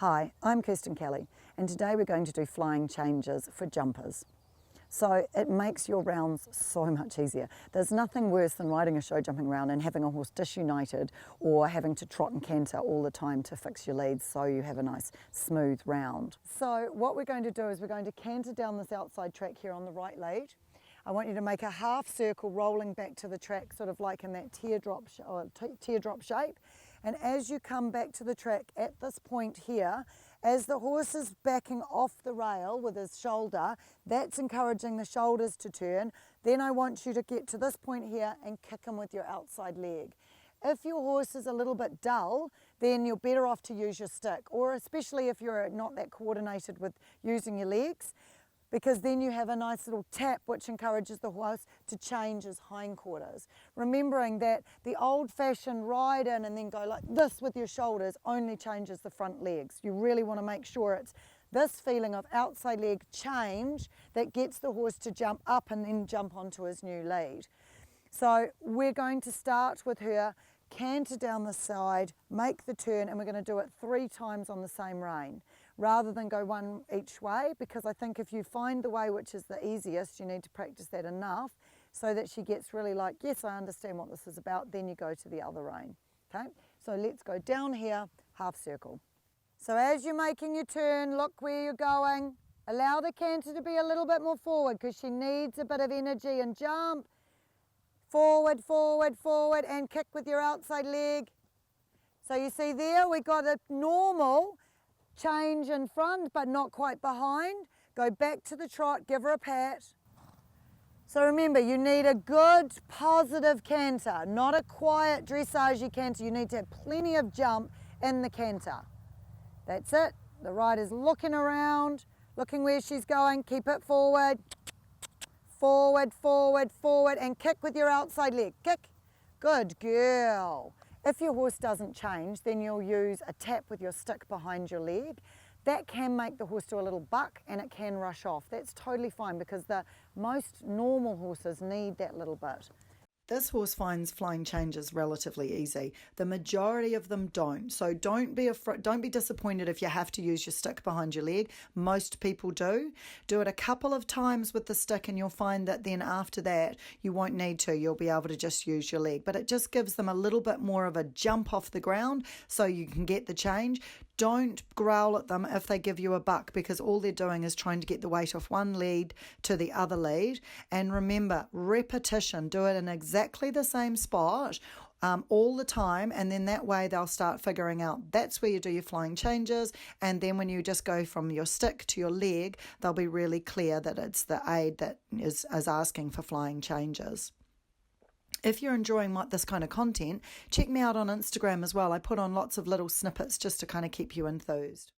Hi, I'm Kirstin Kelly, and today we're going to do flying changes for jumpers. So it makes your rounds so much easier. There's nothing worse than riding a show jumping round and having a horse disunited or having to trot and canter all the time to fix your leads so you have a nice smooth round. So what we're going to do is we're going to canter down this outside track here on the right lead. I want you to make a half circle rolling back to the track, sort of like in that teardrop shape. And as you come back to the track at this point here, as the horse is backing off the rail with his shoulder, that's encouraging the shoulders to turn. Then I want you to get to this point here and kick him with your outside leg. If your horse is a little bit dull, then you're better off to use your stick, or especially if you're not that coordinated with using your legs, because then you have a nice little tap which encourages the horse to change his hindquarters. Remembering that the old-fashioned ride in and then go like this with your shoulders only changes the front legs. You really want to make sure it's this feeling of outside leg change that gets the horse to jump up and then jump onto his new lead. So we're going to start with her canter down the side, make the turn, and we're going to do it 3 times on the same rein, rather than go one each way, because I think if you find the way which is the easiest, you need to practice that enough so that she gets really like, yes, I understand what this is about, then you go to the other rein. Okay, so let's go down here, half circle. So as you're making your turn, look where you're going. Allow the canter to be a little bit more forward because she needs a bit of energy, and jump. Forward, forward, forward, and kick with your outside leg. So you see there, we got a normal change in front, but not quite behind. Go back to the trot, give her a pat. So remember, you need a good, positive canter, not a quiet dressage canter. You need to have plenty of jump in the canter. That's it. The rider's looking around, looking where she's going. Keep it forward. Forward, forward, forward, and kick with your outside leg. Kick. Good girl. If your horse doesn't change, then you'll use a tap with your stick behind your leg. That can make the horse do a little buck and it can rush off. That's totally fine because the most normal horses need that little bit. This horse finds flying changes relatively easy. The majority of them don't. So don't be disappointed if you have to use your stick behind your leg. Most people do. Do it a couple of times with the stick and you'll find that then after that you won't need to. You'll be able to just use your leg. But it just gives them a little bit more of a jump off the ground so you can get the change. Don't growl at them if they give you a buck, because all they're doing is trying to get the weight off one lead to the other lead. And remember, repetition. Do it in exactly the same spot all the time, and then that way they'll start figuring out that's where you do your flying changes. And then when you just go from your stick to your leg, they'll be really clear that it's the aid that is asking for flying changes. If you're enjoying this kind of content, check me out on Instagram as well. I put on lots of little snippets just to kind of keep you enthused.